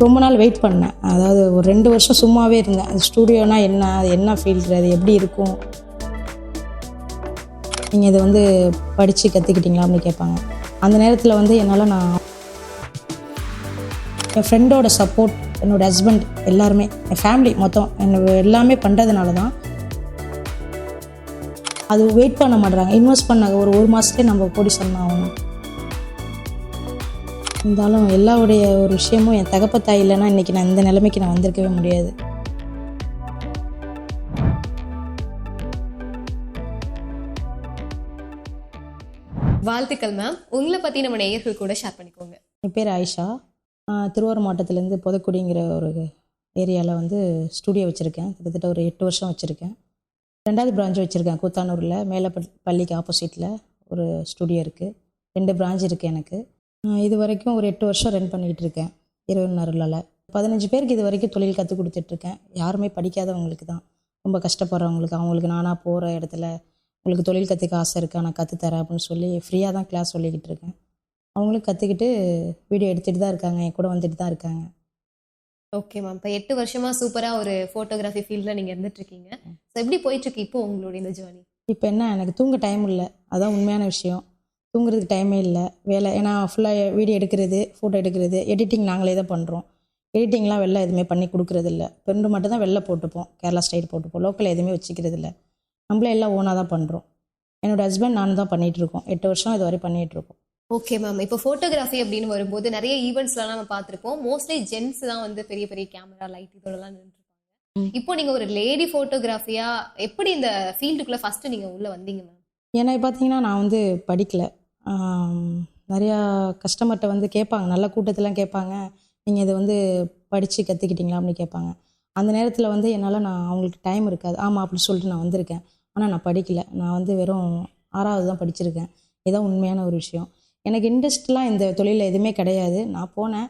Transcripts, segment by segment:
ரொம்ப நாள் வெயிட் பண்ணேன். அதாவது ஒரு 2 வருஷம் சும்மாவே இருந்தேன். அது ஸ்டூடியோனா என்ன, அது என்ன ஃபீல்டு, அது எப்படி இருக்கும், நீங்கள் இதை வந்து படித்து கற்றுக்கிட்டீங்களா அப்படின்னு கேட்பாங்க. அந்த நேரத்தில் வந்து நான் என் ஃப்ரெண்டோட சப்போர்ட், என்னோடய ஹஸ்பண்ட், எல்லாருமே என் ஃபேமிலி மொத்தம் எல்லாமே பண்ணுறதுனால தான் அது வெயிட் பண்ண மாட்டுறாங்க. இன்வெஸ்ட் பண்ண ஒரு மாதத்துலேயே நம்ம கோடீஸ்வரன் ஆகணும். இருந்தாலும் எல்லாருடைய ஒரு விஷயமும் என் தகப்பத்தாய் இல்லைன்னா இன்றைக்கி நான் இந்த நிலைமைக்கு நான் வந்திருக்கவே முடியாது. வாழ்த்துக்கள் மேம். உங்களை பற்றி நம்ம நேயர்கள் கூட ஷேர் பண்ணிக்கோங்க. என் பேர் ஆயிஷா. திருவாரூர் மாவட்டத்துலேருந்து புதக்குடிங்கிற ஒரு ஏரியாவில் வந்து ஸ்டூடியோ வச்சுருக்கேன். கிட்டத்தட்ட ஒரு 8 வருஷம் வச்சுருக்கேன். 2வது பிரான்ச் வச்சுருக்கேன் கூத்தானூரில், மேலே பள்ளிக்கு ஆப்போசிட்டில் ஒரு ஸ்டூடியோ இருக்குது. 2 பிரான்ச் இருக்குது எனக்கு. இது வரைக்கும் ஒரு 8 வருஷம் ரன் பண்ணிக்கிட்டு இருக்கேன். இரவுநரில் 15 பேருக்கு இது வரைக்கும் தொழில் கற்றுக் கொடுத்துட்ருக்கேன். யாருமே படிக்காதவங்களுக்கு தான், ரொம்ப கஷ்டப்படுறவங்களுக்கு, அவங்களுக்கு நானாக போகிற இடத்துல உங்களுக்கு தொழில் கற்றுக்க ஆசை இருக்கா, நான் கற்றுத்தரேன் அப்படின்னு சொல்லி ஃப்ரீயாக தான் கிளாஸ் சொல்லிக்கிட்டு இருக்கேன். அவங்களும் கற்றுக்கிட்டு வீடியோ எடுத்துகிட்டு தான் இருக்காங்க, என் கூட வந்துட்டு தான் இருக்காங்க. Okay ma'am. இப்போ 8 வருஷமாக சூப்பராக ஒரு ஃபோட்டோகிராஃபி ஃபீல்டில் நீங்கள் இருந்துகிட்ருக்கீங்க. ஸோ எப்படி போயிட்டுருக்கு இப்போ உங்களுடைய இந்த ஜேர்னி? இப்போ எனக்கு தூங்க டைம் இல்லை, அதான் உண்மையான விஷயம். தூங்குறதுக்கு டைமே இல்லை, வேலை. ஏன்னா ஃபுல்லாக வீடியோ எடுக்கிறது, ஃபோட்டோ எடுக்கிறது, எடிட்டிங் நாங்களே தான் பண்ணுறோம். எடிட்டிங்லாம் வெளில எதுவுமே பண்ணி கொடுக்குறதில்ல. பெண்டு மட்டும் தான் வெளில போட்டுப்போம், கேரளா ஸ்டைல் போட்டுப்போம். லோக்கல் எதுவுமே வச்சுக்கிறது இல்லை. நம்மளே எல்லாம் ஓனாக தான் பண்ணுறோம். என்னோடய ஹஸ்பண்ட் நானும் தான் பண்ணிகிட்ருக்கோம். 8 வருஷம் இது வரை பண்ணிகிட்ருக்கோம். Okay ma'am. இப்போ ஃபோட்டோகிராஃபி அப்படின்னு வரும்போது நிறைய ஈவெண்ட்ஸ்லாம் நம்ம பார்த்துருப்போம். மோஸ்ட்லி ஜென்ஸ் தான் வந்து பெரிய பெரிய கேமரா, லைட் இதெல்லாம் நின்றுருப்பாங்க. இப்போ நீங்கள் ஒரு லேடி ஃபோட்டோகிராஃபியாக எப்படி இந்த ஃபீல்டுக்குள்ளே ஃபஸ்ட்டு நீங்கள் உள்ளே வந்தீங்க மேம்? ஏன்னா பார்த்தீங்கன்னா நான் வந்து படிக்கலை. நிறையா கஸ்டமர்கிட்ட வந்து கேட்பாங்க, நல்ல கூட்டத்திலாம் கேட்பாங்க, நீங்கள் இதை வந்து படித்து கற்றுக்கிட்டீங்களா அப்படின்னு கேட்பாங்க. அந்த நேரத்தில் வந்து நான் அவங்களுக்கு டைம் இருக்காது. ஆமாம் அப்படின்னு சொல்லிட்டு நான் வந்திருக்கேன். ஆனால் நான் படிக்கலை. நான் வந்து வெறும் 6வது தான் படிச்சிருக்கேன். இதுதான் உண்மையான ஒரு விஷயம். எனக்கு இன்ட்ரெஸ்ட்லாம் இந்த தொழிலில் எதுவுமே கிடையாது. நான் போனேன்,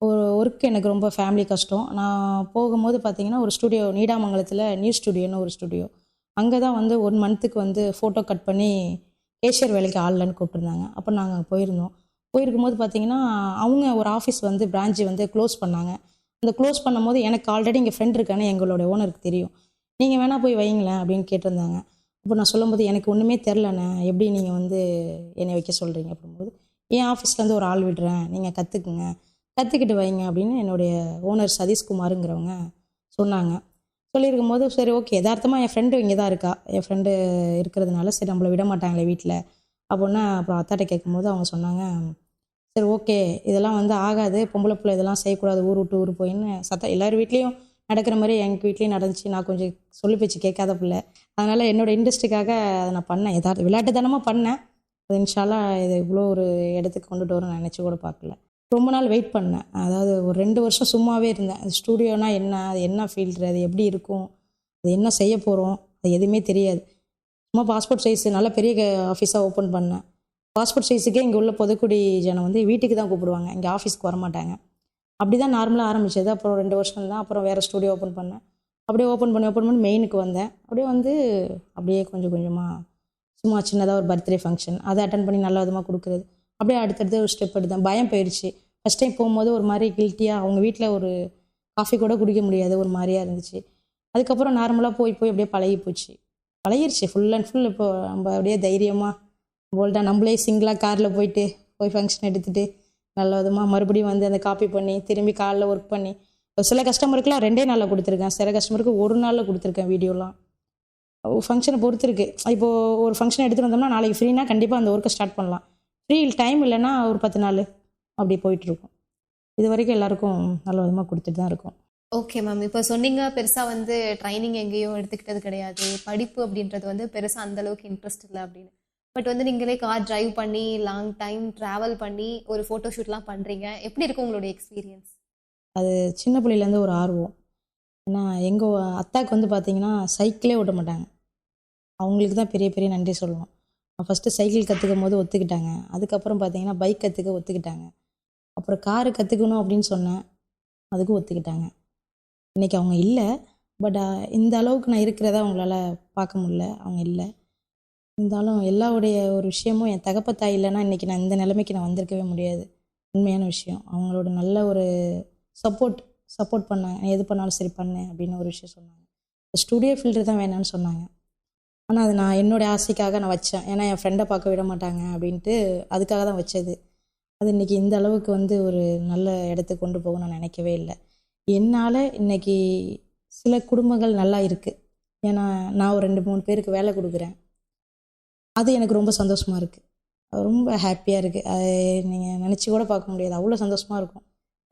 ஒரு ஒர்க் எனக்கு ரொம்ப ஃபேமிலி கஷ்டம். நான் போகும்போது பார்த்தீங்கன்னா ஒரு ஸ்டூடியோ நீடாமங்கலத்தில் நியூ ஸ்டூடியோன்னு ஒரு ஸ்டூடியோ, அங்கே தான் வந்து 1 மந்த்துக்கு வந்து ஃபோட்டோ கட் பண்ணி கேஷியர் வேலைக்கு ஆள்லன்னு கூப்பிட்டுருந்தாங்க. அப்போ நாங்கள் போயிருக்கும்போது பார்த்தீங்கன்னா அவங்க ஒரு ஆஃபீஸ் வந்து பிரான்ச்சு வந்து க்ளோஸ் பண்ணாங்க. அந்த க்ளோஸ் பண்ணும்போது எனக்கு ஆல்ரெடி இங்கே ஃப்ரெண்ட் இருக்கானே எங்களோட ஓனருக்கு தெரியும். நீங்கள் வேணால் போய் வைங்களேன் அப்படின்னு கேட்டிருந்தாங்க. அப்போ நான் சொல்லும்போது எனக்கு ஒன்றுமே தெரிலண்ணே, எப்படி நீங்கள் வந்து என்னை வைக்க சொல்கிறீங்க அப்படிங்கும்போது, என் ஆஃபீஸ்லேருந்து ஒரு ஆள் விடுறேன், நீங்கள் கற்றுக்கிட்டு வைங்க அப்படின்னு என்னுடைய ஓனர் சதீஷ்குமாருங்கிறவங்க சொன்னாங்க. சொல்லியிருக்கும்போது சரி ஓகே, யதார்த்தமாக என் ஃப்ரெண்டு இங்கே தான் இருக்கா, என் ஃப்ரெண்டு இருக்கிறதுனால சரி நம்மளை விட மாட்டாங்களே வீட்டில் அப்படின்னா, அப்புறம் அத்தாட்ட கேட்கும்போது அவங்க சொன்னாங்க, சரி ஓகே இதெல்லாம் வந்து ஆகாது, பொம்பளை பிள்ளை இதெல்லாம் செய்யக்கூடாது, ஊர் விட்டு ஊர் போயின்னு எல்லார் வீட்லேயும் நடக்கிற மாதிரி எங்கள் வீட்லேயும் நடந்துச்சு. நான் கொஞ்சம் சொல்லி பேச்சு கேட்காத பிள்ளை, அதனால் என்னோடய இன்ட்ரெஸ்ட்டுக்காக அதை நான் பண்ணேன். விளையாட்டுத்தனமாக பண்ணேன். அது இன்ஷால்லா இதை இவ்வளோ ஒரு இடத்துக்கு கொண்டுட்டு வரணும்னு நினச்சி கூட பார்க்கல. ரொம்ப நாள் வெயிட் பண்ணேன். அதாவது ஒரு 2 வருஷம் சும்மாவே இருந்தேன். அது ஸ்டூடியோனா என்ன, அது என்ன ஃபீல்டு, அது எப்படி இருக்கும், அது என்ன செய்ய போகிறோம், அது எதுவுமே தெரியாது. சும்மா பாஸ்போர்ட் சைஸ் நல்ல பெரிய ஆஃபீஸாக ஓப்பன் பண்ணேன். பாஸ்போர்ட் சைஸுக்கே இங்கே உள்ள புதக்குடி ஜனம் வந்து வீட்டுக்கு தான் கூப்பிடுவாங்க, இங்கே ஆஃபீஸ்க்கு வரமாட்டாங்க. அப்படி தான் நார்மலாக ஆரம்பிச்சது. அப்புறம் 2 வருஷம் தான், அப்புறம் வேறு ஸ்டூடியோ ஓப்பன் பண்ணேன். அப்படியே ஓப்பன் பண்ணி மெயினுக்கு வந்தேன். அப்படியே வந்து அப்படியே கொஞ்சம் கொஞ்சமாக சும்மா சின்னதாக ஒரு பர்த்டே ஃபங்க்ஷன் அதை அட்டன் பண்ணி நல்ல விதமாக கொடுக்குறது. அப்படியே அடுத்தடுத்து ஒரு ஸ்டெப் எடுத்தேன். பயம் போயிடுச்சு. ஃபஸ்ட் டைம் போகும்போது ஒரு மாதிரி கில்ட்டியாக, அவங்க வீட்டில் ஒரு காஃபி கூட குடிக்க முடியாது, ஒரு மாதிரியாக இருந்துச்சு. அதுக்கப்புறம் நார்மலாக போய் அப்படியே பழகிருச்சு ஃபுல் அண்ட் ஃபுல். இப்போ நம்ம அப்படியே தைரியமாக போல்டாக நம்மளே சிங்கிளாக காரில் போய் ஃபங்க்ஷன் எடுத்துகிட்டு நல்ல விதமாக மறுபடியும் வந்து அந்த காப்பி பண்ணி திரும்பி காலில் ஒர்க் பண்ணி, சில கஸ்டமருக்குலாம் 2 நாளில் கொடுத்துருக்கேன், சில கஸ்டமருக்கு 1 நாளில் கொடுத்துருக்கேன். வீடியோலாம் ஃபங்க்ஷனை பொறுத்து இருக்குது. இப்போது ஒரு ஃபங்க்ஷன் எடுத்துகிட்டு வந்தோம்னா நாளைக்கு ஃப்ரீனா கண்டிப்பாக அந்த ஒர்க்கை ஸ்டார்ட் பண்ணலாம். ஃப்ரீ டைம் இல்லைன்னா ஒரு 10 நாள் அப்படி போயிட்டுருக்கும். இது வரைக்கும் எல்லாருக்கும் நல்ல விதமாக கொடுத்துட்டு தான் இருக்கும். Okay ma'am. இப்போ சொன்னீங்க பெருசாக வந்து ட்ரைனிங் எங்கேயும் எடுத்துக்கிட்டது கிடையாது, படிப்பு அப்படின்றது வந்து பெருசாக அந்தளவுக்கு இன்ட்ரெஸ்ட் இல்லை அப்படின்னு. பட் வந்து நீங்களே கார் டிரைவ் பண்ணி லாங் டைம் ட்ராவல் பண்ணி ஒரு ஃபோட்டோ ஷூட்லாம் பண்ணுறீங்க. எப்படி இருக்கும் உங்களுடைய எக்ஸ்பீரியன்ஸ்? அது சின்ன பிள்ளையிலேருந்து ஒரு ஆர்வம். ஏன்னா எங்கள் அத்தாவுக்கு வந்து பார்த்திங்கன்னா சைக்கிளே ஓட்ட மாட்டாங்க. அவங்களுக்கு தான் பெரிய பெரிய நன்றி சொல்லணும். ஃபஸ்ட்டு சைக்கிள் கற்றுக்கும் போது ஒத்துக்கிட்டாங்க. அதுக்கப்புறம் பார்த்திங்கன்னா பைக் கற்றுக்க ஒத்துக்கிட்டாங்க. அப்புறம் காரு கற்றுக்கணும் அப்படின்னு சொன்னேன், அதுக்கும் ஒத்துக்கிட்டாங்க. இன்றைக்கி அவங்க இல்லை, பட் இந்த அளவுக்கு நான் இருக்கிறத அவங்களால பார்க்க முடியல, அவங்க இல்லை. இருந்தாலும் எல்லாருடைய ஒரு விஷயமும் என் தகப்பத்தாய் இல்லைன்னா இன்றைக்கி நான் இந்த நிலைமைக்கு நான் வந்திருக்கவே முடியாது. உண்மையான விஷயம். அவங்களோட நல்ல ஒரு சப்போர்ட் சப்போர்ட் பண்ணாங்க. "நீ எது பண்ணாலும் சரி பண்ணு" அப்படின்னு ஒரு விஷயம் சொன்னாங்க. ஸ்டுடியோ ஃபீல்டு தான் வேணான்னு சொன்னாங்க. ஆனால் அது நான் என்னுடைய ஆசைக்காக நான் வச்சேன். ஏன்னா என் ஃப்ரெண்டை பார்க்க விட மாட்டாங்க அப்படின்ட்டு அதுக்காக தான் வச்சது. அது இன்றைக்கி இந்த அளவுக்கு வந்து ஒரு நல்ல இடத்துக்கு கொண்டு போக நான் நினைக்கவே இல்லை. என்னால் இன்னைக்கு சில குடும்பங்கள் நல்லா இருக்குது. ஏன்னா நான் ஒரு 2-3 பேருக்கு வேலை கொடுக்குறேன். அது எனக்கு ரொம்ப சந்தோஷமாக இருக்குது. ரொம்ப ஹாப்பியாக இருக்குது. அது நீங்கள் நினச்சி கூட பார்க்க முடியாது. அவ்வளோ சந்தோஷமாக இருக்கும்.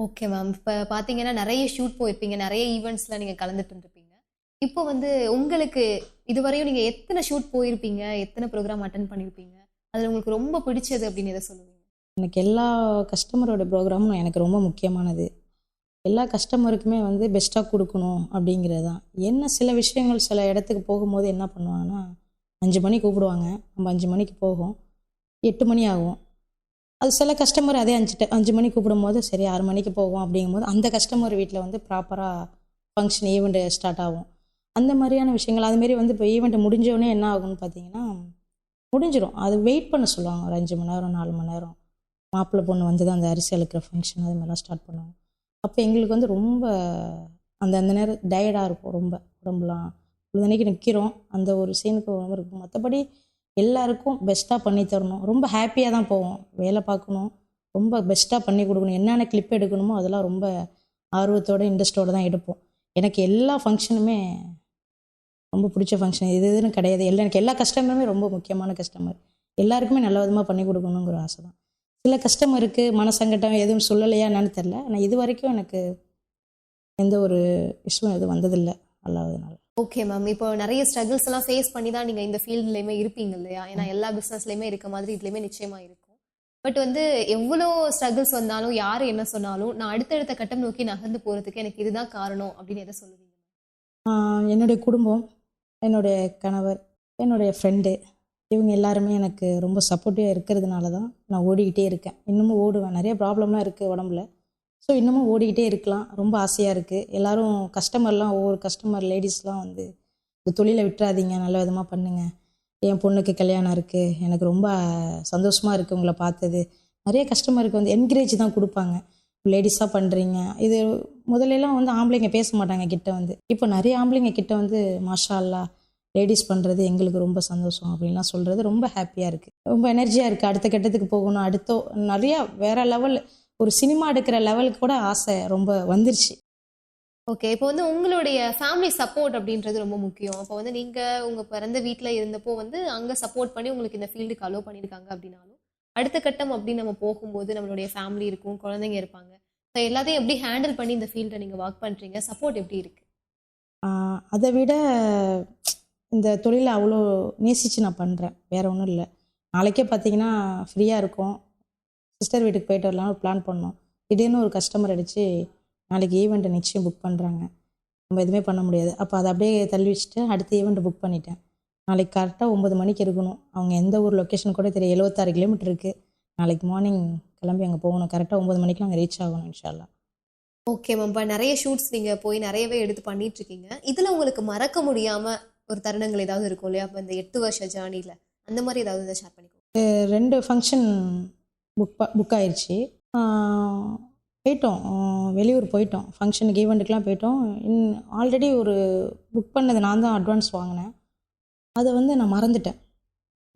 Okay ma'am. இப்போ பார்த்தீங்கன்னா நிறைய ஷூட் போயிருப்பீங்க, நிறைய ஈவெண்ட்ஸில் நீங்கள் கலந்துட்டு இருந்திருப்பீங்க. இப்போ வந்து உங்களுக்கு இதுவரையும் நீங்கள் எத்தனை ஷூட் போயிருப்பீங்க, எத்தனை ப்ரோக்ராம் அட்டன் பண்ணியிருப்பீங்க, அதில் உங்களுக்கு ரொம்ப பிடிச்சது அப்படின்னு எதை சொல்லுவீங்க? எனக்கு எல்லா கஸ்டமரோட ப்ரோக்ராமும் எனக்கு ரொம்ப முக்கியமானது. எல்லா கஸ்டமருக்குமே வந்து பெஸ்ட்டாக கொடுக்கணும் அப்படிங்கிறது தான். என்ன சில விஷயங்கள் சில இடத்துக்கு போகும்போது என்ன பண்ணுவாங்கன்னா, 5 மணிக்கு கூப்பிடுவாங்க. நம்ம 5 மணிக்கு போகும். 8 மணி ஆகும். அது சில கஸ்டமர் அதே 5 மணிக்கு கூப்பிடும்போது சரி 6 மணிக்கு போகும் அப்படிங்கும்போது அந்த கஸ்டமர் வீட்டில் வந்து ப்ராப்பராக ஃபங்க்ஷன் ஈவெண்ட்டு ஸ்டார்ட் ஆகும். அந்த மாதிரியான விஷயங்கள் அதுமாரி வந்து இப்போ ஈவெண்ட் முடிஞ்சோடனே என்ன ஆகும்னு பார்த்தீங்கன்னா முடிஞ்சிடும். அது வெயிட் பண்ண சொல்லுவாங்க ஒரு 5 மணி நேரம் 4 மணி நேரம். மாப்பிள்ளை பொண்ணு வந்து தான் அந்த அரிசி அழுக்கிற ஃபங்க்ஷன் அது மாதிரிலாம் ஸ்டார்ட் பண்ணுவாங்க. அப்போ எங்களுக்கு வந்து ரொம்ப அந்த அந்த நேரம் டயர்டாக இருக்கும். ரொம்ப உடம்புலாம் பொழுதன்னைக்கு நிற்கிறோம். அந்த ஒரு சீனுக்கு ரொம்ப இருக்கும். மற்றபடி எல்லாருக்கும் பெஸ்ட்டாக பண்ணி தரணும். ரொம்ப ஹாப்பியாக தான் போவோம். வேலை பார்க்கணும், ரொம்ப பெஸ்ட்டாக பண்ணி கொடுக்கணும். என்னென்ன கிளிப் எடுக்கணுமோ அதெல்லாம் ரொம்ப ஆர்வத்தோடு இன்ட்ரெஸ்ட்டோடு தான் எடுப்போம். எனக்கு எல்லா ஃபங்க்ஷனுமே ரொம்ப பிடிச்ச ஃபங்க்ஷன் இது இதுன்னு கிடையாது. எனக்கு எல்லா கஸ்டமருமே ரொம்ப முக்கியமான கஸ்டமர். எல்லாருக்குமே நல்ல விதமாக பண்ணி கொடுக்கணுங்கிற ஆசை தான். சில கஸ்டமருக்கு மனசங்கட்டம் எதுவும் சொல்லலையா என்னன்னு தெரில. ஆனால் இது வரைக்கும் எனக்கு எந்த ஒரு இஷ்யூவும் எதுவும் வந்ததில்லை அல்லாததுனால. Okay ma'am. இப்போ நிறைய ஸ்ட்ரகிள்ஸ் எல்லாம் ஃபேஸ் பண்ணி தான் நீங்கள் இந்த ஃபீல்ட்லேயுமே இருப்பீங்க இல்லையா? ஏன்னா எல்லா பிஸ்னஸ்லையுமே இருக்க மாதிரி இதுலேயுமே நிச்சயமாக இருக்கும். பட் வந்து எவ்வளோ ஸ்ட்ரகிள்ஸ் வந்தாலும் யார் என்ன சொன்னாலும் நான் அடுத்தடுத்த கட்டம் நோக்கி நகர்ந்து போகிறதுக்கு எனக்கு இதுதான் காரணம் அப்படின்னு எதை சொல்லுவீங்க? என்னுடைய குடும்பம், என்னுடைய கணவர், என்னுடைய ஃப்ரெண்டு இவங்க எல்லாருமே எனக்கு ரொம்ப சப்போர்ட்டிவாக இருக்கிறதுனால தான் நான் ஓடிக்கிட்டே இருக்கேன். இன்னமும் ஓடுவேன். நிறைய ப்ராப்ளம்லாம் இருக்குது உடம்புல. ஸோ இன்னமும் ஓடிக்கிட்டே இருக்கலாம். ரொம்ப ஆசையாக இருக்குது. எல்லோரும் கஸ்டமர்லாம் ஒவ்வொரு கஸ்டமர் லேடிஸ்லாம் வந்து இந்த தொழிலை விட்டுறாதீங்க, நல்ல விதமாக பண்ணுங்கள். என் பொண்ணுக்கு கல்யாணம் இருக்குது, எனக்கு ரொம்ப சந்தோஷமாக இருக்குது உங்களை பார்த்தது. நிறைய கஸ்டமருக்கு வந்து என்கரேஜ் தான் கொடுப்பாங்க. லேடிஸாக பண்ணுறீங்க. இது முதல்லலாம் வந்து ஆம்பளைங்க பேச மாட்டாங்க கிட்ட வந்து. இப்போ நிறைய ஆம்பளைங்க கிட்ட வந்து மாஷா அல்லா லேடிஸ் பண்ணுறது எங்களுக்கு ரொம்ப சந்தோஷம் அப்படின்லாம் சொல்கிறது ரொம்ப ஹாப்பியாக இருக்குது. ரொம்ப எனர்ஜியாக இருக்குது. அடுத்த கட்டத்துக்கு போகணும். நிறையா வேறு லெவல் ஒரு சினிமா எடுக்கிற லெவலுக்கு கூட ஆசை ரொம்ப வந்துருச்சு. ஓகே. இப்போ வந்து உங்களுடைய ஃபேமிலி சப்போர்ட் அப்படின்றது ரொம்ப முக்கியம். அப்போ வந்து நீங்கள் உங்கள் பிறந்த வீட்டில் இருந்தப்போ வந்து அங்கே சப்போர்ட் பண்ணி உங்களுக்கு இந்த ஃபீல்டுக்கு அலோவ் பண்ணியிருக்காங்க அப்படின்னாலும் அடுத்த கட்டம் அப்படின்னு நம்ம போகும்போது நம்மளுடைய ஃபேமிலி இருக்கும், குழந்தைங்க இருப்பாங்க. ஸோ எல்லாத்தையும் எப்படி ஹேண்டில் பண்ணி இந்த ஃபீல்டை நீங்கள் ஒர்க் பண்ணுறீங்க? சப்போர்ட் எப்படி இருக்குது? அதை விட இந்த தொழிலை அவ்வளோ நேசித்து நான் பண்ணுறேன். வேறு ஒன்றும் இல்லை. நாளைக்கே பார்த்தீங்கன்னா ஃப்ரீயாக இருக்கும். சிஸ்டர் வீட்டுக்கு போயிட்டு வரலாம்னு பிளான் பண்ணோம். திடீர்னு ஒரு கஸ்டமர் அடித்து நாளைக்கு ஈவெண்ட்டை நிச்சயம் புக் பண்ணுறாங்க. நம்ம எதுவுமே பண்ண முடியாது. அப்போ அதை அப்படியே தள்ளி வச்சுட்டு அடுத்த ஈவெண்ட்டை புக் பண்ணிட்டேன். நாளைக்கு கரெக்டாக 9 மணிக்கு இருக்கணும். அவங்க எந்த ஊர் லொக்கேஷன் கூட தெரியும். 76 கிலோமீட்டர் இருக்குது. நாளைக்கு மார்னிங் கிளம்பி அங்கே போகணும். கரெக்டாக 9 மணிக்கு அங்கே ரீச் ஆகணும் இன்ஷா அல்லாஹ். Okay ma'am. இப்போ நிறைய ஷூட்ஸ் நீங்கள் போய் நிறையவே எடுத்து பண்ணிகிட்ருக்கீங்க. இதில் உங்களுக்கு மறக்க முடியாமல் ஒரு தருணங்கள் ஏதாவது இருக்கும் இல்லையா? அப்போ இந்த 8 வருஷ ஜேர்னியில் அந்த மாதிரி ஏதாவது ஷேர் பண்ணிக்கோங்க. 2 ஃபங்க்ஷன் புக் ஆயிடுச்சு. போயிட்டோம், வெளியூர் போயிட்டோம். ஃபங்க்ஷனுக்கு ஈவெண்ட்டுக்கெலாம் போயிட்டோம். ஆல்ரெடி ஒரு புக் பண்ணது நான் தான் அட்வான்ஸ் வாங்கினேன். அதை வந்து நான் மறந்துட்டேன்.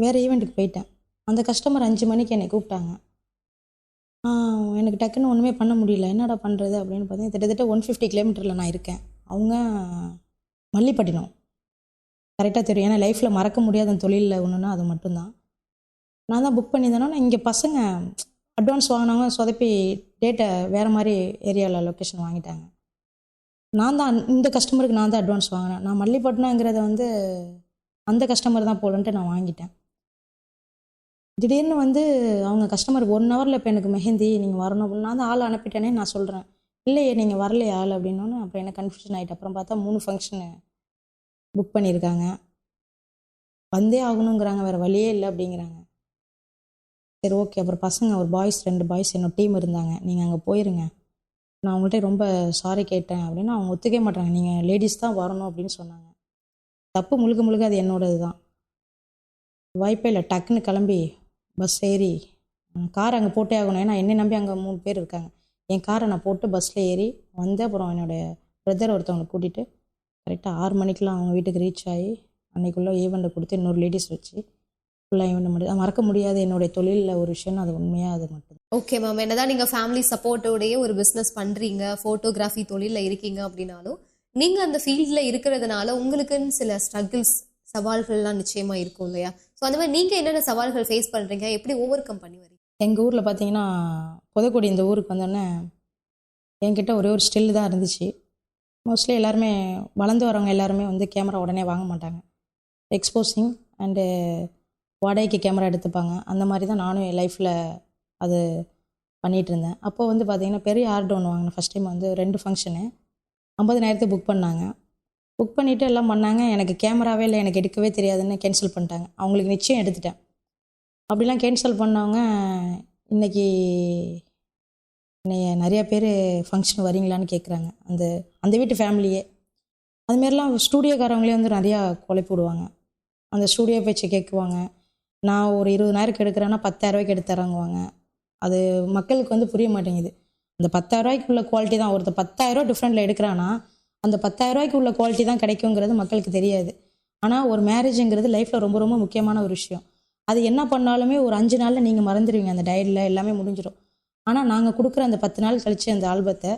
வேறு ஈவெண்ட்டுக்கு போயிட்டேன். அந்த கஸ்டமர் 5 மணிக்கு என்னை கூப்பிட்டாங்க. எனக்கு டக்குன்னு ஒன்றுமே பண்ண முடியல. என்னடா பண்ணுறது அப்படின்னு பார்த்தீங்கன்னா கிட்டத்தட்ட 150 கிலோமீட்டரில் நான் இருக்கேன். அவங்க மல்லிப்பட்டினம். கரெக்டாக தெரியும். ஏன்னா லைஃப்பில் மறக்க முடியாத தொழிலில் ஒன்றுனா அது மட்டும்தான். நான் தான் புக் பண்ணியிருந்தேன்னா இங்கே பசங்க அட்வான்ஸ் வாங்கினவங்க சொதப்பி டேட்டை வேறு மாதிரி ஏரியாவில் லொக்கேஷன் வாங்கிட்டாங்க. நான் தான் இந்த கஸ்டமருக்கு நான் தான் அட்வான்ஸ் வாங்கினேன். நான் மல்லிப்பட்டினங்கிறத வந்து அந்த கஸ்டமர் தான் போலன்ட்டு நான் வாங்கிட்டேன். திடீர்னு வந்து அவங்க கஸ்டமர் 1 ஹவரில் இப்போ எனக்கு மெஹந்தி நீங்கள் வரணும் அப்படின்னு நான் தான் ஆள் அனுப்பிட்டேனே நான் சொல்கிறேன். இல்லையே நீங்கள் வரலையே ஆள் அப்படின்னோன்னு அப்புறம் எனக்கு கன்ஃபியூஷன் ஆகிட்டு. அப்புறம் பார்த்தா 3 ஃபங்க்ஷனு புக் பண்ணியிருக்காங்க. வந்தே ஆகணுங்கிறாங்க, வேறு வழியே இல்லை அப்படிங்கிறாங்க. சரி ஓகே. அப்புறம் பசங்க ஒரு 2 பாய்ஸ் என்னோட டீம் இருந்தாங்க. நீங்கள் அங்கே போயிருங்க, நான் அவங்கள்ட்ட ரொம்ப சாரி கேட்டேன் அப்படின்னா அவங்க ஒத்துக்கவே மாட்டாங்க. நீங்கள் லேடிஸ் தான் வரணும் அப்படின்னு சொன்னாங்க. தப்பு முழுக்க அது என்னோடது தான். வாய்ப்பே இல்லை. டக்குன்னு கிளம்பி பஸ் ஏறி கார் அங்கே போட்டே ஆகணும். ஏன்னா என்னை நம்பி அங்கே 3 பேர் இருக்காங்க. என் காரை நான் போட்டு பஸ்ஸில் ஏறி வந்து அப்புறம் என்னுடைய பிரதர் ஒருத்தவங்களை கூட்டிகிட்டு கரெக்டாக 6 மணிக்கெலாம் அவங்க வீட்டுக்கு ரீச் ஆகி அன்றைக்குள்ளே ஈவெண்ட்டை கொடுத்து இன்னொரு லேடிஸ் வச்சு ஃபுல்லாக ஈவெண்ட் மறக்க முடியாத என்னுடைய தொழிலில் ஒரு விஷயம் அது உண்மையாக அது மட்டும். ஓகே மேம், என்னதான் நீங்கள் ஃபேமிலி சப்போர்ட்டோடையே ஒரு பிஸ்னஸ் பண்ணுறீங்க, ஃபோட்டோகிராஃபி தொழிலில் இருக்கீங்க அப்படின்னாலும் நீங்கள் அந்த ஃபீல்டில் இருக்கிறதுனால உங்களுக்குன்னு சில ஸ்ட்ரகிள்ஸ் சவால்கள்லாம் நிச்சயமாக இருக்கும் இல்லையா? ஸோ அந்த மாதிரி நீங்கள் என்னென்ன சவால்கள் ஃபேஸ் பண்ணுறீங்க, எப்படி ஓவர் கம் பண்ணி வரீங்க? எங்கள் ஊரில் பார்த்தீங்கன்னா புதக்குடி இந்த ஊருக்கு வந்தோடனே என்கிட்ட ஒரே ஒரு ஸ்டில் தான் இருந்துச்சு. மோஸ்ட்லி எல்லாருமே வளர்ந்து வரவங்க எல்லாருமே வந்து கேமரா உடனே வாங்க மாட்டாங்க. எக்ஸ்போசிங் அண்டு வாடகைக்கு கேமரா எடுத்துப்பாங்க. அந்த மாதிரி தான் நானும் என் லைஃப்பில் அது பண்ணிகிட்டு இருந்தேன். அப்போது வந்து பார்த்திங்கன்னா பெரிய ஆர்டர் ஒன்று வாங்கினேன். ஃபஸ்ட் டைம் வந்து 2 ஃபங்க்ஷனு 50,000 புக் பண்ணாங்க. புக் பண்ணிவிட்டு எல்லாம் பண்ணாங்க. எனக்கு கேமராவே இல்லை, எனக்கு எடுக்கவே தெரியாதுன்னு கேன்சல் பண்ணிட்டாங்க. அவங்களுக்கு நிச்சயம் எடுத்துட்டேன். அப்படிலாம் கேன்சல் பண்ணவங்க இன்றைக்கி நிறையா பேர் ஃபங்க்ஷன் வரீங்களான்னு கேட்குறாங்க. அந்த வீட்டு ஃபேமிலியே அதுமாரிலாம் ஸ்டூடியோக்காரவங்களே வந்து நிறையா குழப்பி விடுவாங்க. அந்த ஸ்டூடியோ பேச்சை கேட்குவாங்க. நான் ஒரு 20,000 எடுக்கிறேன்னா 10,000 எடுத்து தராங்குவாங்க. அது மக்களுக்கு வந்து புரிய மாட்டேங்குது. அந்த 10,000 உள்ள குவாலிட்டி தான் ஒருத்தர் 10,000 டிஃப்ரெண்ட்டில் எடுக்கிறான்னா அந்த 10,000 உள்ள குவாலிட்டி தான் கிடைக்குங்கிறது மக்களுக்கு தெரியாது. ஆனால் ஒரு மேரேஜுங்கிறது லைஃப்பில் ரொம்ப ரொம்ப முக்கியமான ஒரு விஷயம். அது என்ன பண்ணாலுமே ஒரு 5 நாளில் நீங்கள் மறந்துடுவீங்க. அந்த டயரியில் எல்லாமே முடிஞ்சிடும். ஆனால் நாங்கள் கொடுக்குற அந்த 10 நாள் கழித்து அந்த ஆல்பத்தை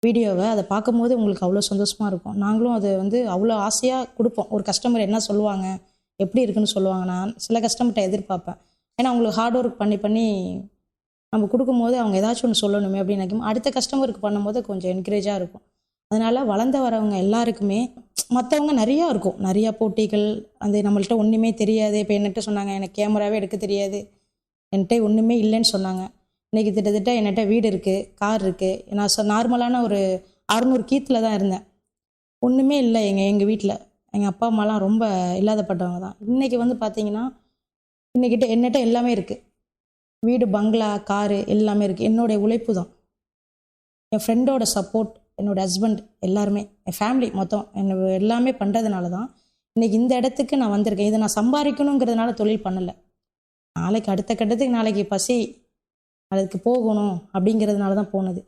வீடியோவை அதை பார்க்கும்போது உங்களுக்கு அவ்வளோ சந்தோஷமாக இருக்கும். நாங்களும் அதை வந்து அவ்வளோ ஆசையாக கொடுப்போம். ஒரு கஸ்டமர் என்ன சொல்லுவாங்க, எப்படி இருக்குன்னு சொல்லுவாங்க. நான் சில கஸ்டமர்கிட்ட எதிர்பார்ப்பேன். ஏன்னா அவங்களுக்கு ஹார்ட் ஒர்க் பண்ணி நம்ம கொடுக்கும்போது அவங்க ஏதாச்சும் ஒன்று சொல்லணுமே அப்படின்னு நினைக்கும். அடுத்த கஸ்டமருக்கு பண்ணும்போது கொஞ்சம் என்கரேஜாக இருக்கும். அதனால் வளர்ந்து வரவங்க எல்லாருக்குமே மற்றவங்க நிறையா இருக்கும், நிறையா போட்டிகள். அது நம்மள்கிட்ட ஒன்றுமே தெரியாது. இப்போ என்கிட்ட சொன்னாங்க எனக்கு கேமராவே எடுக்க தெரியாது, என்கிட்ட ஒன்றுமே இல்லைன்னு சொன்னாங்க. இன்றைக்கி கிட்டத்தட்ட என்கிட்ட வீடு இருக்குது, கார் இருக்குது. நான் நார்மலான ஒரு 600 கீத்தில் தான் இருந்தேன். ஒன்றுமே இல்லை எங்கள் வீட்டில். எங்கள் அப்பா அம்மாலாம் ரொம்ப இல்லாதப்பட்டவங்க தான். இன்றைக்கி வந்து பார்த்திங்கன்னா என்னகிட்ட எல்லாமே இருக்குது. வீடு, பங்களா, காரு எல்லாமே இருக்குது. என்னுடைய உழைப்பு தான், என் ஃப்ரெண்டோட சப்போர்ட், என்னோடய ஹஸ்பண்ட், எல்லாருமே என் ஃபேமிலி மொத்தம் எல்லாமே பண்ணுறதுனால தான் இன்றைக்கி இந்த இடத்துக்கு நான் வந்திருக்கேன். இதை நான் சம்பாதிக்கணுங்கிறதுனால தொழில் பண்ணலை. நாளைக்கு அடுத்த கட்டத்துக்கு நாளைக்கு பசி அதுக்கு போகணும் அப்படிங்கிறதுனால தான் போனது.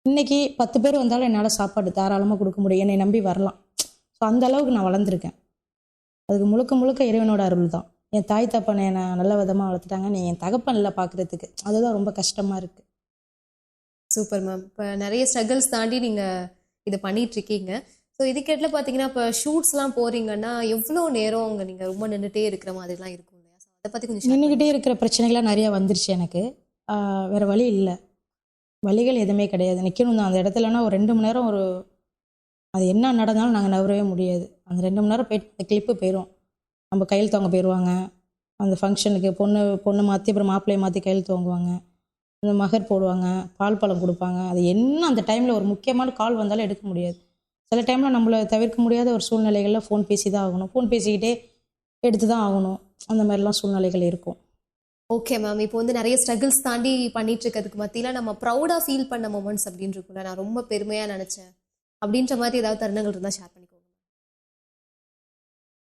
இன்றைக்கி 10 பேர் வந்தாலும் என்னால் சாப்பாடு தாராளமாக கொடுக்க முடியும். என்னை நம்பி வரலாம். ஸோ அந்த அளவுக்கு நான் வளர்ந்துருக்கேன். அதுக்கு முழுக்க முழுக்க இறைவனோட அருள் தான். என் தாய் தப்பனை என்னை நல்ல விதமாக வளர்த்துட்டாங்க. நீ என் தகப்பன் இல்லை பார்க்குறதுக்கு, அதுதான் ரொம்ப கஷ்டமாக இருக்குது. Super ma'am. இப்போ நிறைய ஸ்ட்ரகிள்ஸ் தாண்டி நீங்கள் இதை பண்ணிகிட்ருக்கீங்க. ஸோ இதுக்கேட்டில் பார்த்தீங்கன்னா இப்போ ஷூட்ஸ்லாம் போகிறீங்கன்னா எவ்வளோ நேரம் அங்கே நீங்கள் ரொம்ப நின்றுட்டே இருக்கிற மாதிரிலாம் இருக்கும் இல்லையா? ஸோ அதை பற்றி கொஞ்சம் நின்றுக்கிட்டே இருக்கிற பிரச்சனைகள்லாம் நிறையா வந்துருச்சு எனக்கு. வேறு வழி இல்லை, வழிகள் எதுவுமே கிடையாது. நிற்கணும் தான் அந்த இடத்துலனா ஒரு 2 மணி நேரம் அது என்ன நடந்தாலும் நாங்கள் நகரவே முடியாது. அந்த 2 மணி நேரம் போயிட்டு அந்த கிளிப்பு போயிடும். நம்ம கையில் தவங்க போயிடுவாங்க. அந்த ஃபங்க்ஷனுக்கு பொண்ணு மாற்றி அப்புறம் மாப்பிள்ளையை மாற்றி கையில் தூங்குவாங்க. அந்த மகர் போடுவாங்க, பால் பழம் கொடுப்பாங்க. அது என்ன அந்த டைமில் ஒரு முக்கியமான கால் வந்தாலும் எடுக்க முடியாது. சில டைமில் நம்மளை தவிர்க்க முடியாத ஒரு சூழ்நிலைகளில் ஃபோன் பேசி தான் ஆகணும். ஃபோன் பேசிக்கிட்டே எடுத்து தான் ஆகணும். அந்த மாதிரிலாம் சூழ்நிலைகள் இருக்கும். Okay ma'am. இப்போ வந்து நிறைய ஸ்ட்ரகிள்ஸ் தாண்டி பண்ணிட்டு இருக்கிறதுக்கு மத்தியில் நம்ம ப்ரௌடாக ஃபீல் பண்ண மொமெண்ட்ஸ் அப்படின்னு இருக்குல்ல, நான் ரொம்ப பெருமையாக நினச்சேன் அப்படின்ற மாதிரி ஏதாவது தருணங்கள் இருந்தால் ஷேர் பண்ணிக்கோங்க.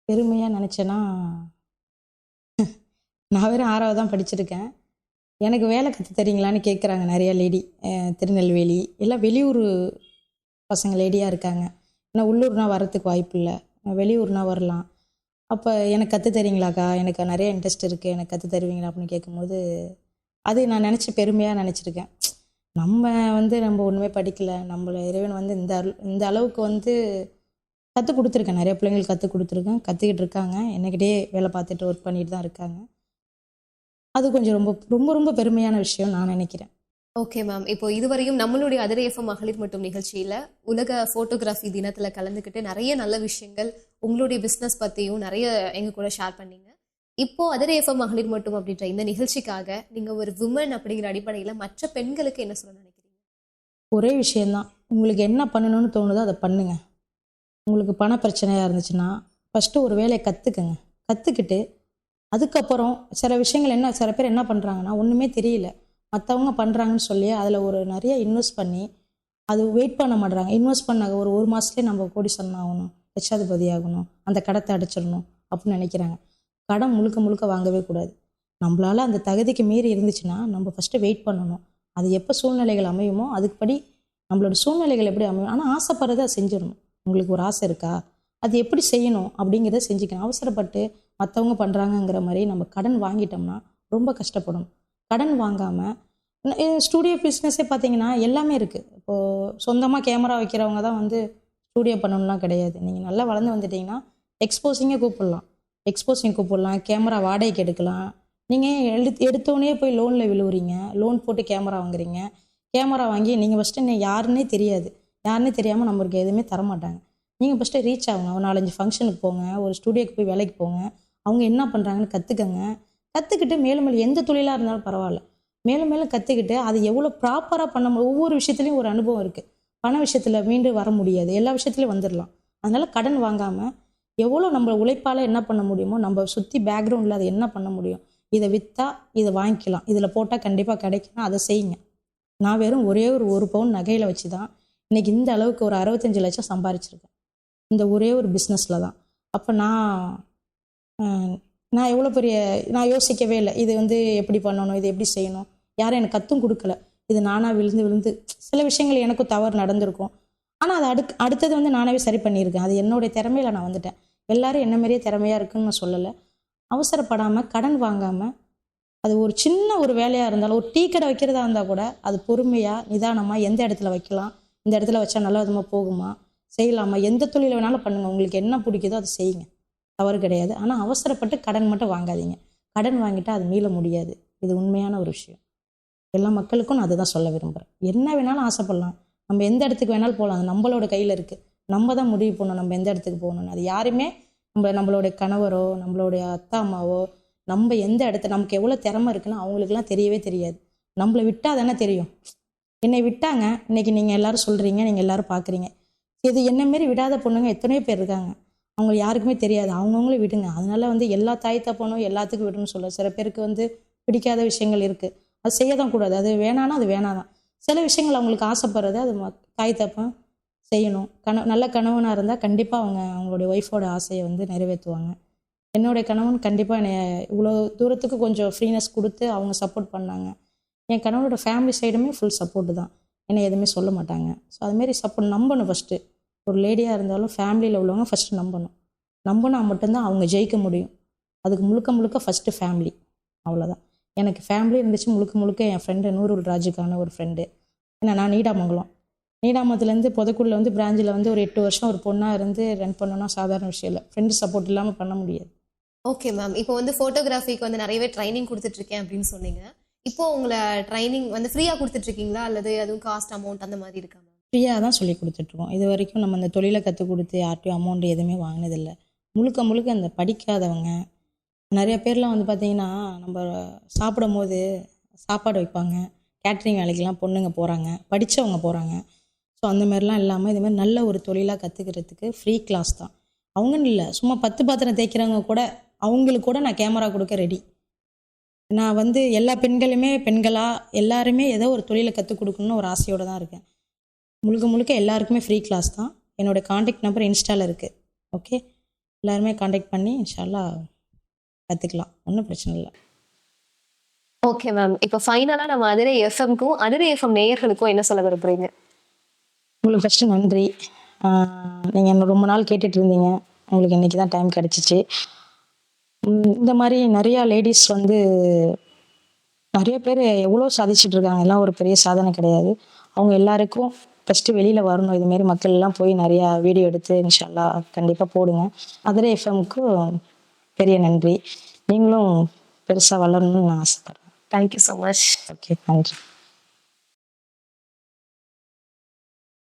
பெருமையாக நினச்சேன்னா நான் வெறும் 6வது தான் படிச்சிருக்கேன். எனக்கு வேலை கற்று தரீங்களான்னு கேட்குறாங்க நிறையா லேடி. திருநெல்வேலி எல்லாம் வெளியூர் பசங்க லேடியாக இருக்காங்க. ஏன்னா உள்ளூர்னா வரத்துக்கு வாய்ப்பு இல்லை, வெளியூர்னா வரலாம். அப்போ எனக்கு கற்று தரீங்களாக்கா, எனக்கு நிறைய இன்ட்ரெஸ்ட் இருக்குது, எனக்கு கற்று தருவீங்களா அப்படின்னு கேட்கும்போது அது நான் நினச்சி பெருமையாக நினச்சிருக்கேன். நம்ம ஒன்றுமே படிக்கலை, நம்மளை இறைவன் வந்து இந்த அளவுக்கு வந்து கற்றுக் கொடுத்துருக்கேன். நிறைய பிள்ளைங்களுக்கு கற்றுக் கொடுத்துருக்கேன், கற்றுக்கிட்டு இருக்காங்க, என்னக்கிட்டே வேலை பார்த்துட்டு ஒர்க் பண்ணிட்டு தான் இருக்காங்க. அது கொஞ்சம் ரொம்ப ரொம்ப ரொம்ப பெருமையான விஷயம் நான் நினைக்கிறேன். Okay ma'am. இப்போ இதுவரையும் நம்மளுடைய அதிரை எஃப்எம் மகளிர் மட்டும் நிகழ்ச்சியில் உலக ஃபோட்டோகிராஃபி தினத்தில் கலந்துக்கிட்டு நிறைய நல்ல விஷயங்கள் உங்களுடைய பிஸ்னஸ் பற்றியும் நிறைய எங்கள் கூட ஷேர் பண்ணீங்க. இப்போ அதிரை எஃப்எம் மகளிர் மட்டும் அப்படின்ற இந்த நிகழ்ச்சிக்காக நீங்கள் ஒரு விமன் அப்படிங்கிற அடிப்படையில் மற்ற பெண்களுக்கு என்ன சொல்ல நினைக்கிறீங்க? ஒரே விஷயந்தான், உங்களுக்கு என்ன பண்ணணும்னு தோணுதோ அதை பண்ணுங்க. உங்களுக்கு பண பிரச்சனையாக இருந்துச்சுன்னா ஃபஸ்ட்டு ஒரு வேலையை கற்றுக்குங்க. கற்றுக்கிட்டு அதுக்கப்புறம் சில பேர் என்ன பண்ணுறாங்கன்னா ஒன்றுமே தெரியல, மற்றவங்க பண்ணுறாங்கன்னு சொல்லி அதில் ஒரு நிறைய இன்வெஸ்ட் பண்ணி அது வெயிட் பண்ண மாட்டுறாங்க. இன்வெஸ்ட் பண்ண ஒரு மாதத்துலேயே நம்ம கோடீஸ்வரன் ஆகணும், லட்சாதிபதி ஆகணும், அந்த கடத்தை அடைச்சிடணும் அப்படின்னு நினைக்கிறாங்க. கடன் முழுக்க முழுக்க வாங்கவே கூடாது. நம்மளால் அந்த தகுதிக்கு மீறி இருந்துச்சுன்னா நம்ம ஃபஸ்ட்டு வெயிட் பண்ணணும். அது எப்போ சூழ்நிலைகள் அமையுமோ அதுக்குப்படி நம்மளோட சூழ்நிலைகள் எப்படி அமையும். ஆனால் ஆசைப்படுறதை அதை செஞ்சிடணும். உங்களுக்கு ஒரு ஆசை இருக்கா, அது எப்படி செய்யணும் அப்படிங்கிறத செஞ்சுக்கணும். அவசரப்பட்டு மற்றவங்க பண்ணுறாங்கங்கிற மாதிரி நம்ம கடன் வாங்கிட்டோம்னா ரொம்ப கஷ்டப்படணும். கடன் வாங்காமல் ஸ்டூடியோ பிஸ்னஸே பார்த்தீங்கன்னா எல்லாமே இருக்குது. இப்போது சொந்தமாக கேமரா வைக்கிறவங்க தான் வந்து ஸ்டூடியோ பண்ணணும்லாம் கிடையாது. நீங்கள் நல்லா வளர்ந்து வந்துட்டிங்கன்னா எக்ஸ்போசிங்கே கூப்பிடலாம், கேமரா வாடகைக்கு எடுக்கலாம். நீங்கள் எடுத்தோடனே போய் லோனில் விழுவுறீங்க, லோன் போட்டு கேமரா வாங்குறீங்க. கேமரா வாங்கி நீங்கள் ஃபஸ்ட்டு யாருன்னே தெரியாது, யாருன்னே தெரியாமல் நம்மளுக்கு எதுவுமே தரமாட்டாங்க. நீங்கள் ஃபஸ்ட்டு ரீச் ஆகுங்க, ஒரு 4-5 ஃபங்க்ஷனுக்கு போங்க, ஒரு ஸ்டூடியோக்கு போய் வேலைக்கு போங்க, அவங்க என்ன பண்ணுறாங்கன்னு கற்றுக்கங்க. கற்றுக்கிட்டு மேலும் மேலும் எந்த தொழிலாக இருந்தாலும் பரவாயில்ல, மேலும் மேலும் கற்றுக்கிட்டு அது எவ்வளோ ப்ராப்பராக பண்ண ஒவ்வொரு விஷயத்துலையும் ஒரு அனுபவம் இருக்குது. பண விஷயத்தில் மீண்டு வர முடியாது, எல்லா விஷயத்துலையும் வந்துடலாம். அதனால் கடன் வாங்காமல் எவ்வளோ நம்ம உழைப்பால் என்ன பண்ண முடியுமோ, நம்ம சுற்றி பேக்ரவுண்டில் அதை என்ன பண்ண முடியும், இதை விற்றா இதை வாங்கிக்கலாம், இதில் போட்டால் கண்டிப்பாக கிடைக்குன்னா அதை செய்யுங்க. நான் வெறும் ஒரே ஒரு பவுன் நகையில் வச்சு தான் இன்றைக்கி இந்த அளவுக்கு ஒரு 65 லட்சம் சம்பாரிச்சிருக்கேன், இந்த ஒரே ஒரு பிஸ்னஸில் தான். அப்போ நான் எவ்வளோ பெரிய, நான் யோசிக்கவே இல்லை இது வந்து எப்படி பண்ணணும், இது எப்படி செய்யணும், யாரும் எனக்கு கற்றும் கொடுக்கல. இது நானாக விழுந்து சில விஷயங்கள் எனக்கும் தவறு நடந்திருக்கும். ஆனால் அது அடுத்தது வந்து நானாவே சரி பண்ணியிருக்கேன். அது என்னுடைய திறமையில் நான் வந்துட்டேன். எல்லாரும் என்ன மாதிரியே திறமையாக இருக்குன்னு நான் சொல்லலை. அவசரப்படாமல் கடன் வாங்காமல் அது ஒரு சின்ன ஒரு வேலையாக இருந்தாலும், ஒரு டீ கடை வைக்கிறதா இருந்தால் கூட அது பொறுமையாக நிதானமாக எந்த இடத்துல வைக்கலாம், இந்த இடத்துல வச்சா நல்ல விதமாக போகுமா, செய்யலாமா, எந்த தொழிலை வேணாலும் பண்ணுங்கள், உங்களுக்கு என்ன பிடிக்குதோ அதை செய்யுங்க, தவறு கிடையாது. ஆனால் அவசரப்பட்டு கடன் மட்டும் வாங்காதீங்க. கடன் வாங்கிட்டால் அது மீள முடியாது. இது உண்மையான ஒரு விஷயம். எல்லா மக்களுக்கும் நான் அதுதான் சொல்ல விரும்புகிறேன். என்ன வேணாலும் ஆசைப்படலாம், நம்ம எந்த இடத்துக்கு வேணாலும் போகலாம், அது நம்மளோட கையில் இருக்குது. நம்ம தான் முடிவு பண்ணணும் நம்ம எந்த இடத்துக்கு போகணும்னு. அது யாருமே நம்மளுடைய கணவரோ நம்மளுடைய அத்தா அம்மாவோ நம்ம எந்த இடத்துல நமக்கு எவ்வளோ திறமை இருக்குன்னு அவங்களுக்குலாம் தெரியவே தெரியாது. நம்மளை விட்டால் தானே தெரியும். என்னை விட்டாங்க, இன்றைக்கி நீங்கள் எல்லோரும் சொல்கிறீங்க, நீங்கள் எல்லோரும் பார்க்குறீங்க. இது என்ன மாரி விடாத பொண்ணுங்க எத்தனையோ பேர் இருக்காங்க, அவங்க யாருக்குமே தெரியாது. அவங்கவுங்களே விடுங்க. அதனால வந்து எல்லா தாய் தப்பனும் எல்லாத்துக்கும் விடணும்னு சொல்ல. சில பேருக்கு வந்து பிடிக்காத விஷயங்கள் இருக்குது, அது செய்ய தான் கூடாது. அது வேணான்னா அது வேணாதான். சில விஷயங்கள் அவங்களுக்கு ஆசைப்படுறது அது தாய் தப்பன் செய்யணும். நல்ல கணவனாக இருந்தால் கண்டிப்பாக அவங்களுடைய ஒய்ஃபோட ஆசையை வந்து நிறைவேற்றுவாங்க. என்னுடைய கணவன் கண்டிப்பாக என்னை இவ்வளோ தூரத்துக்கு கொஞ்சம் ஃப்ரீனஸ் கொடுத்து அவங்க சப்போர்ட் பண்ணாங்க. என் கணவனோட ஃபேமிலி சைடுமே ஃபுல் சப்போர்ட்டு தான், என்னை எதுவுமே சொல்ல மாட்டாங்க. ஸோ அதுமாரி சப்போர்ட் நம்பணும். ஃபஸ்ட்டு ஒரு லேடியாக இருந்தாலும் ஃபேமிலியில் உள்ளவங்க ஃபஸ்ட்டு நம்பினா மட்டும்தான் அவங்க ஜெயிக்க முடியும். அதுக்கு முழுக்க ஃபஸ்ட்டு ஃபேமிலி, அவ்வளோதான். எனக்கு ஃபேமிலி இருந்துச்சு, முழுக்க என் ஃப்ரெண்டு நூருல் ராஜுக்கான ஒரு ஃப்ரெண்டு. ஏன்னா நான் நீடாமத்துலேருந்து புதக்குடியில் வந்து பிராஞ்சில் வந்து ஒரு 8 வருஷம் ஒரு பொண்ணாக இருந்து ரன் பண்ணணும்னா சாதாரண விஷயம் இல்லை. ஃப்ரெண்டு சப்போர்ட் இல்லாமல் பண்ண முடியாது. ஓகே மேம், இப்போ வந்து ஃபோட்டோகிராஃபிக்கு வந்து நிறையவே ட்ரைனிங் கொடுத்துட்ருக்கேன் அப்படின்னு சொன்னீங்க. இப்போ உங்களை ட்ரைனிங் வந்து ஃப்ரீயாக கொடுத்துட்ருக்கீங்களா, அல்லது அதுவும் காஸ்ட் அமௌண்ட் அந்த மாதிரி இருக்கா மேம்? ஃப்ரீயாக தான் சொல்லி கொடுத்துட்ருக்கோம். இது வரைக்கும் நம்ம இந்த தொழிலை கற்றுக் கொடுத்து யார்ட்டையும் அமௌண்ட் எதுவுமே வாங்கினதில்லை. முழுக்க அந்த படிக்காதவங்க நிறைய பேர்லாம் வந்து பார்த்திங்கன்னா, நம்ம சாப்பிடும் போது சாப்பாடு வைப்பாங்க, கேட்ரிங் வேலைக்கெலாம் பொண்ணுங்க போகிறாங்க, படித்தவங்க போகிறாங்க. ஸோ அந்த மாதிரிலாம் இல்லாமல் இதுமாதிரி நல்ல ஒரு தொழிலாக கற்றுக்கிறதுக்கு ஃப்ரீ கிளாஸ் தான். அவங்கன்னு இல்லை, சும்மா 10 பாத்திரம் தேய்க்கிறவங்க கூட அவங்களுக்கு கூட நான் கேமரா கொடுக்க ரெடி. நான் வந்து எல்லா பெண்களாக எல்லாருமே ஏதோ ஒரு தொழிலை கற்றுக் கொடுக்கணுன்னு ஒரு ஆசையோடு தான் இருக்கேன். முழுக்க எல்லாருக்குமே ஃப்ரீ கிளாஸ் தான். என்னோடய காண்டாக்ட் நம்பர் இன்ஸ்டாவில் இருக்குது. ஓகே, எல்லாருமே காண்டாக்ட் பண்ணி இன்ஷால்லா கற்றுக்கலாம், ஒன்றும் பிரச்சனை இல்லை. ஓகே மேம், இப்போ ஃபைனலாக நம்ம அதிரை எஃப்எம்க்கும் அதிரை எஃப்எம் நேயர்களுக்கும் என்ன சொல்ல விரும்புகிறீங்க? உங்களுக்கு ஃபஸ்ட்டு நன்றி. நீங்கள் என்ன ரொம்ப நாள் கேட்டுட்டு இருந்தீங்க, உங்களுக்கு இன்றைக்கி தான் டைம் கிடச்சிச்சு. இந்த மாதிரி நிறையா லேடிஸ் வந்து நிறைய பேர் எவ்வளோ சாதிச்சுட்டு இருக்காங்க, எல்லாம் ஒரு பெரிய சாதனை கிடையாது. அவங்க எல்லாருக்கும் ஃபஸ்ட்டு வெளியில் வரணும். இதுமாரி மக்கள் எல்லாம் போய் நிறையா வீடியோ எடுத்து இன்ஷால்லா கண்டிப்பாக போடுங்க. அதிரை எஃப்எம்க்கும் பெரிய நன்றி. நீங்களும் பெருசாக வளரணும்னு நான் ஆசைப்பட்றேன். Thank you so much. ஓகே, நன்றி.